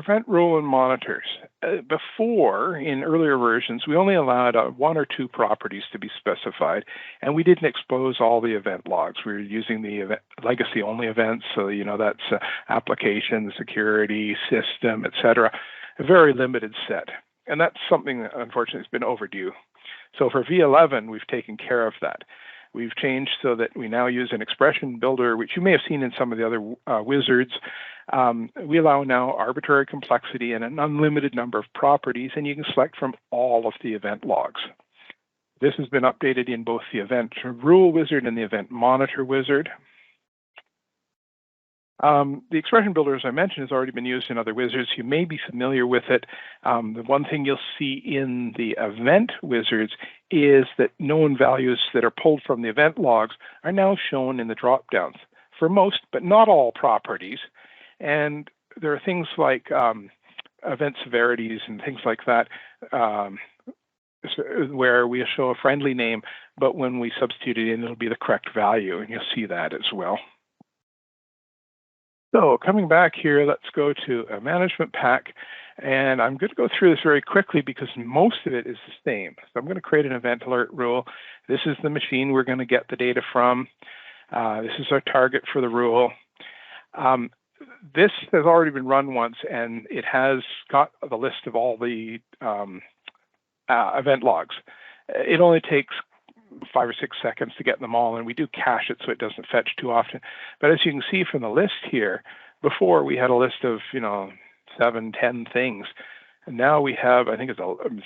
event rule and monitors. Before, in earlier versions, we only allowed one or two properties to be specified, and we didn't expose all the event logs. We were using the legacy-only events, so that's application, security, system, etc. A very limited set, and that's something that unfortunately has been overdue. So for V11, we've taken care of that. We've changed so that we now use an expression builder, which you may have seen in some of the other wizards. We allow now arbitrary complexity and an unlimited number of properties, and you can select from all of the event logs. This has been updated in both the event rule wizard and the event monitor wizard. The expression builder, as I mentioned, has already been used in other wizards. You may be familiar with it. The one thing you'll see in the event wizards is that known values that are pulled from the event logs are now shown in the drop-downs for most, but not all properties. And there are things like event severities and things like that, where we show a friendly name, but when we substitute it in, it'll be the correct value, and you'll see that as well. So coming back here, let's go to a management pack, and I'm going to go through this very quickly because most of it is the same. So I'm going to create an event alert rule. This is the machine we're going to get the data from. This is our target for the rule. This has already been run once, and it has got the list of all the event logs. It only takes 5 or 6 seconds to get them all, and we do cache it so it doesn't fetch too often. But as you can see from the list here, before we had a list of 7, 10 things, and now we have, I think it's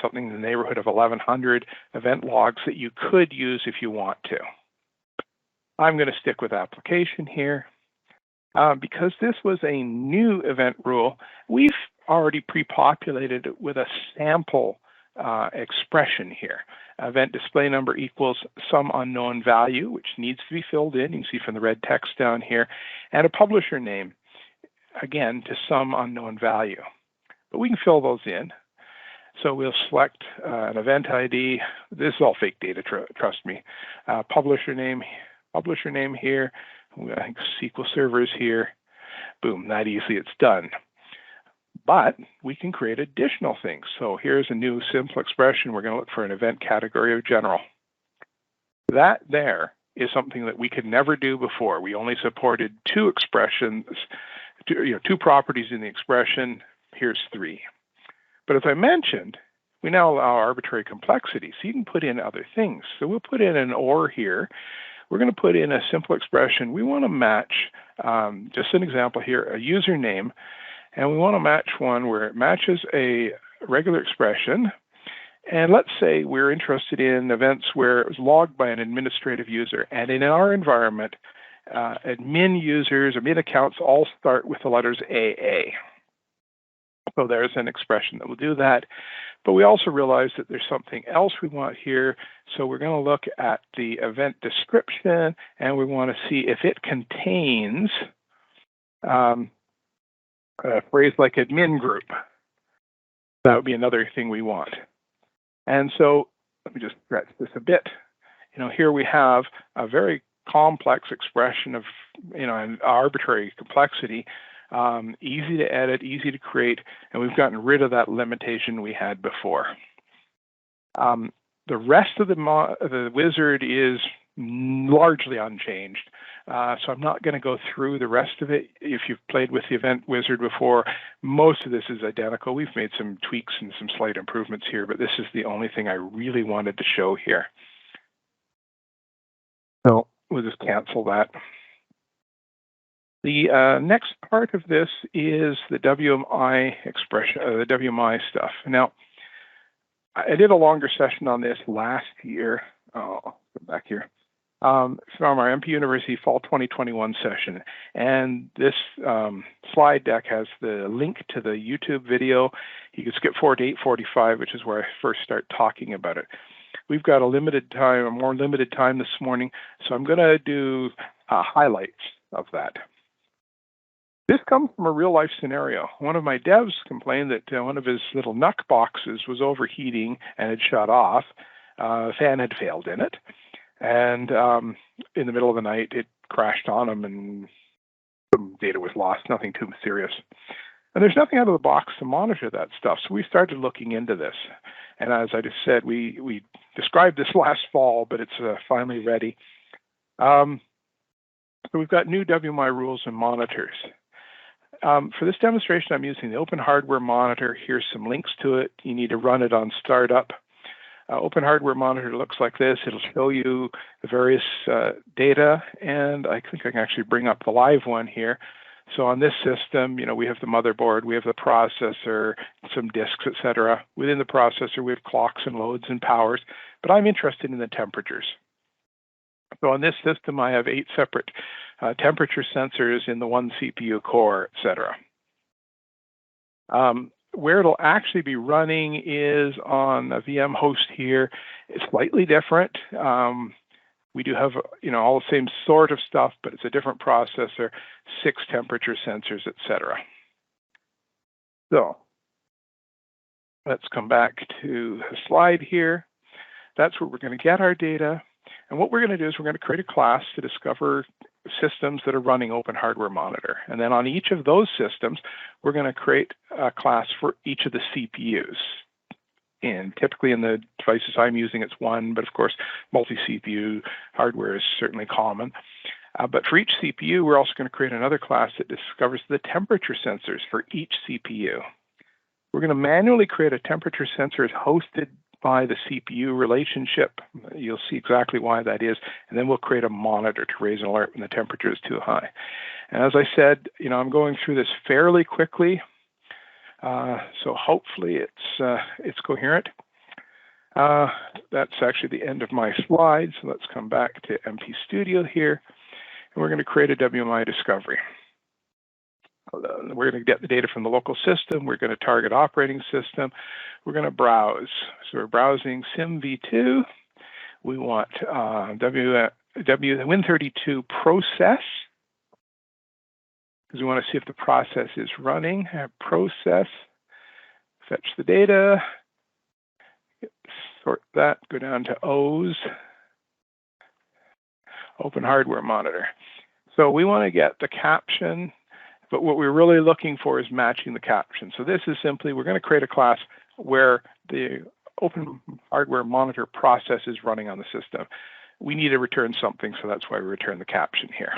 something in the neighborhood of 1,100 event logs that you could use if you want to. I'm going to stick with application here. Because this was a new event rule, we've already pre-populated it with a sample expression here. Event display number equals some unknown value, which needs to be filled in. You can see from the red text down here, and a publisher name, again, to some unknown value. But we can fill those in. So we'll select an event ID. This is all fake data, trust me. Publisher name here. I think SQL servers here. Boom, that easily it's done. But we can create additional things. So here's a new simple expression. We're going to look for an event category of general. That there is something that we could never do before. We only supported 2 expressions, 2 properties in the expression. Here's 3. But as I mentioned, we now allow arbitrary complexity. So you can put in other things. So we'll put in an OR here. We're going to put in a simple expression. We want to match, just an example here, a username. And we want to match one where it matches a regular expression. And let's say we're interested in events where it was logged by an administrative user. And in our environment, admin users, admin accounts all start with the letters AA. So there's an expression that will do that. But we also realize that there's something else we want here. So we're going to look at the event description, and we want to see if it contains a phrase like admin group. That would be another thing we want. And so let me just stretch this a bit. Here we have a very complex expression of, an arbitrary complexity, easy to edit, easy to create, and we've gotten rid of that limitation we had before. The rest of the wizard is largely unchanged. So I'm not going to go through the rest of it. If you've played with the event wizard before, most of this is identical. We've made some tweaks and some slight improvements here, but this is the only thing I really wanted to show here. So we'll just cancel that. The next part of this is the WMI expression, the WMI stuff. Now, I did a longer session on this last year. Oh, I'll go back here. From our MP University Fall 2021 session. And this slide deck has the link to the YouTube video. You can skip forward to 8:45, which is where I first start talking about it. We've got a more limited time this morning, so I'm going to do highlights of that. This comes from a real-life scenario. One of my devs complained that one of his little NUC boxes was overheating and had shut off. A fan had failed in it. And in the middle of the night, it crashed on him and some data was lost, nothing too serious. And there's nothing out of the box to monitor that stuff. So we started looking into this. And as I just said, we described this last fall, but it's finally ready. So we've got new WMI rules and monitors. For this demonstration, I'm using the Open Hardware Monitor. Here's some links to it. You need to run it on startup. Open Hardware Monitor looks like this. It'll show you the various data, and I think I can actually bring up the live one here. So on this system, we have the motherboard, we have the processor, some disks, etc. Within the processor, we have clocks and loads and powers, but I'm interested in the temperatures. So on this system, I have 8 separate temperature sensors in the one CPU core, etc. Where it'll actually be running is on a VM host here. It's slightly different. We do have, all the same sort of stuff, but it's a different processor, 6 temperature sensors, etc. So let's come back to the slide here. That's where we're going to get our data. And what we're going to do is we're going to create a class to discover systems that are running Open Hardware Monitor. And then on each of those systems, we're going to create a class for each of the CPUs. And typically in the devices I'm using, it's one, but of course, multi-CPU hardware is certainly common. But for each CPU, we're also going to create another class that discovers the temperature sensors for each CPU. We're going to manually create a temperature sensor hosted by the CPU relationship. You'll see exactly why that is. And then we'll create a monitor to raise an alert when the temperature is too high. And as I said, I'm going through this fairly quickly. So hopefully it's coherent. That's actually the end of my slides. So let's come back to MP Studio here. And we're going to create a WMI discovery. We're going to get the data from the local system. We're going to target operating system. We're going to browse. So we're browsing SimV2. We want Win32 process, because we want to see if the process is running. Process, fetch the data, sort that, go down to O's, Open Hardware Monitor. So we want to get the caption, but what we're really looking for is matching the caption. So this is simply, we're going to create a class where the Open Hardware Monitor process is running on the system. We need to return something, so that's why we return the caption here.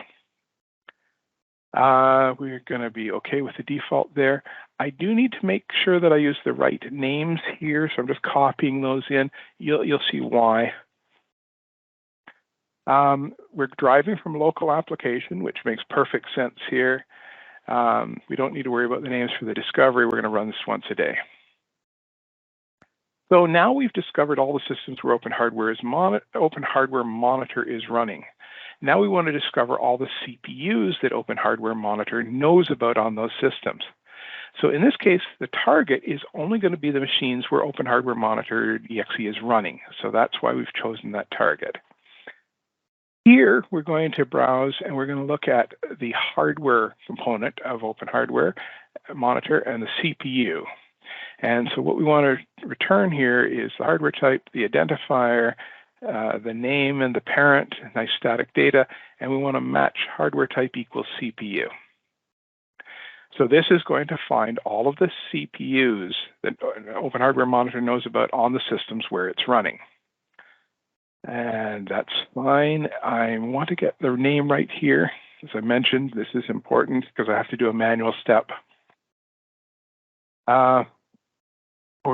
We're going to be okay with the default there. I do need to make sure that I use the right names here, so I'm just copying those in. You'll see why. We're driving from local application, which makes perfect sense here. We don't need to worry about the names for the discovery. We're going to run this once a day. So now we've discovered all the systems where Open Hardware Monitor is running. Now we want to discover all the CPUs that Open Hardware Monitor knows about on those systems. So in this case, the target is only going to be the machines where Open Hardware Monitor EXE is running. So that's why we've chosen that target. Here, we're going to browse and we're going to look at the hardware component of Open Hardware Monitor and the CPU. And so what we want to return here is the hardware type, the identifier, the name and the parent, nice static data, and we want to match hardware type equals CPU. So this is going to find all of the CPUs that Open Hardware Monitor knows about on the systems where it's running. And that's fine. I want to get the name right here. As I mentioned, this is important because I have to do a manual step. We're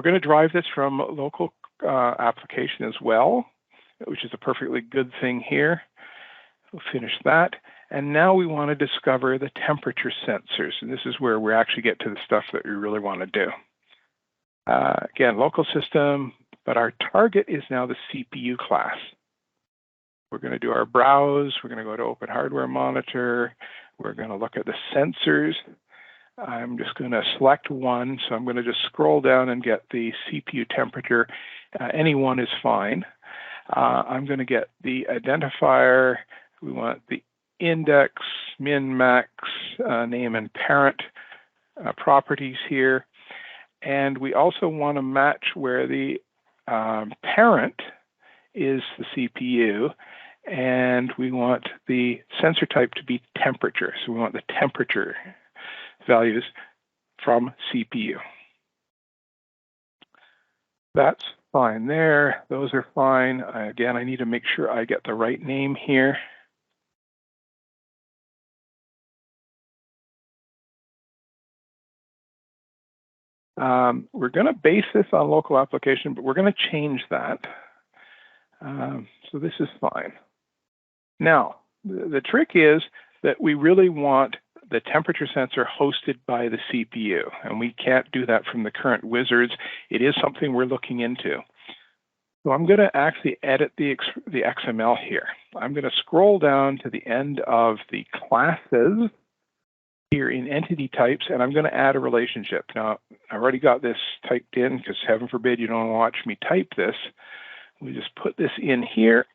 going to drive this from local application as well, which is a perfectly good thing here. We'll finish that. And now we want to discover the temperature sensors. And this is where we actually get to the stuff that we really want to do. Again, local system, but our target is now the CPU class. We're going to do our browse. We're going to go to Open Hardware Monitor. We're going to look at the sensors. I'm just going to select one. So I'm going to just scroll down and get the CPU temperature. Any one is fine. I'm going to get the identifier. We want the index, min, max, name, and parent properties here. And we also want to match where the parent is the CPU, and we want the sensor type to be temperature. So we want the temperature values from CPU. That's fine there. Those are fine. Again, I need to make sure I get the right name here. We're going to base this on local application, but we're going to change that. So this is fine. Now, the trick is that we really want the temperature sensor hosted by the CPU, and we can't do that from the current wizards. It is something we're looking into. So I'm going to actually edit the XML here. I'm going to scroll down to the end of the classes here in entity types, and I'm going to add a relationship. Now, I already got this typed in because heaven forbid you don't watch me type this. We just put this in here.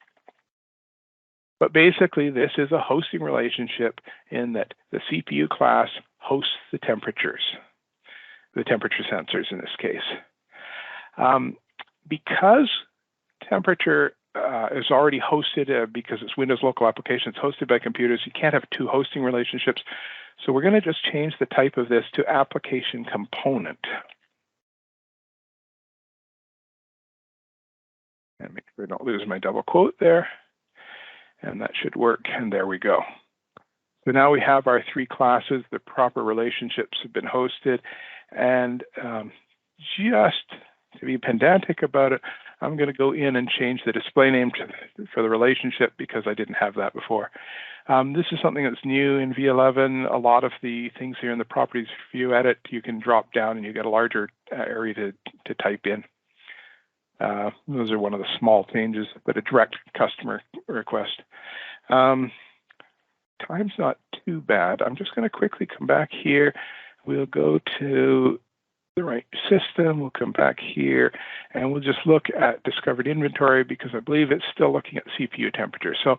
But basically, this is a hosting relationship in that the CPU class hosts the temperature sensors in this case. Because temperature is already hosted because it's Windows local applications hosted by computers, you can't have two hosting relationships. So we're going to just change the type of this to application component. And make sure I don't lose my double quote there. And that should work, and there we go. So now we have our three classes, the proper relationships have been hosted, and just to be pedantic about it, I'm going to go in and change the display name for the relationship because I didn't have that before. This is something that's new in V11. A lot of the things here in the properties view edit, you can drop down and you get a larger area to type in. Those are one of the small changes, but a direct customer request. Time's not too bad. I'm just going to quickly come back here. We'll go to the right system. We'll come back here and we'll just look at discovered inventory because I believe it's still looking at CPU temperature. So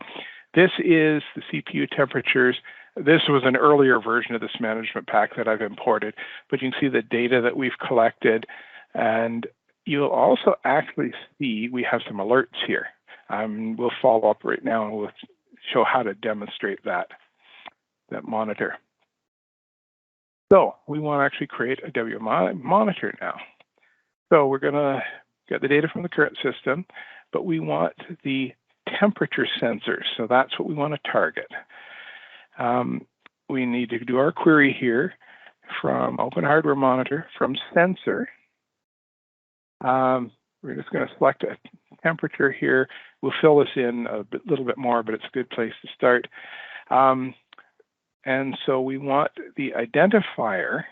this is the CPU temperatures. This was an earlier version of this management pack that I've imported, but you can see the data that we've collected, and you'll also actually see we have some alerts here. We'll follow up right now and we'll show how to demonstrate that monitor. So we want to actually create a WMI monitor now. So we're going to get the data from the current system, but we want the temperature sensors. So that's what we want to target. We need to do our query here from Open Hardware Monitor, from sensor. We're just going to select a temperature here. We'll fill this in a little bit more, but it's a good place to start. And so we want the identifier.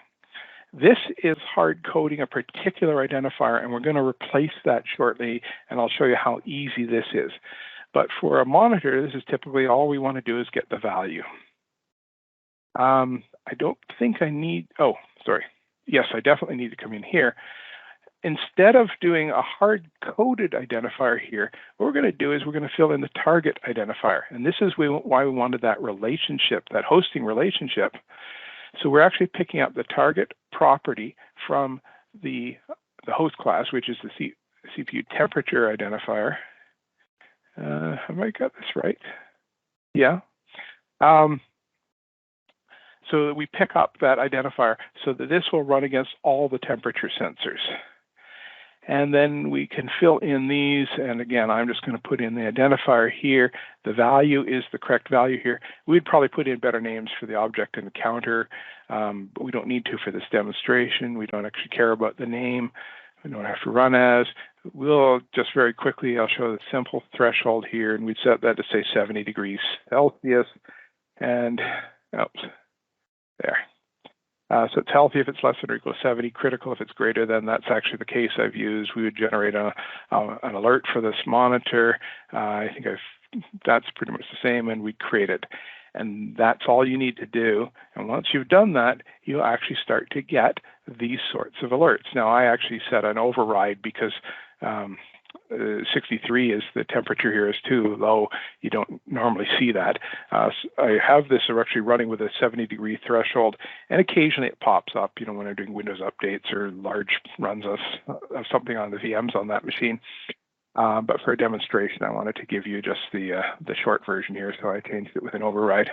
This is hard coding a particular identifier, and we're going to replace that shortly, and I'll show you how easy this is. But for a monitor, this is typically all we want to do is get the value. I don't think I need, oh, sorry. Yes, I definitely need to come in here. Instead of doing a hard-coded identifier here, what we're going to do is we're going to fill in the target identifier. And this is why we wanted that relationship, that hosting relationship. So we're actually picking up the target property from the host class, which is the CPU temperature identifier. Have I got this right? Yeah. So that we pick up that identifier so that this will run against all the temperature sensors. And then we can fill in these. And again, I'm just going to put in the identifier here. The value is the correct value here. We'd probably put in better names for the object and the counter, but we don't need to for this demonstration. We don't actually care about the name. We don't have to run as. We'll just very quickly, I'll show the simple threshold here, and we'd set that to say 70 degrees Celsius. And, oops, there. So it's healthy if it's less than or equal to 70, critical if it's greater than. That's actually the case I've used. We would generate an alert for this monitor. I think that's pretty much the same, and we create it. And that's all you need to do. And once you've done that, you'll actually start to get these sorts of alerts. Now, I actually set an override because 63 is the temperature here is too low. You don't normally see that. I have this actually running with a 70-degree threshold, and occasionally it pops up, when I'm doing Windows updates or large runs of something on the VMs on that machine. But for a demonstration, I wanted to give you just the short version here, so I changed it with an override.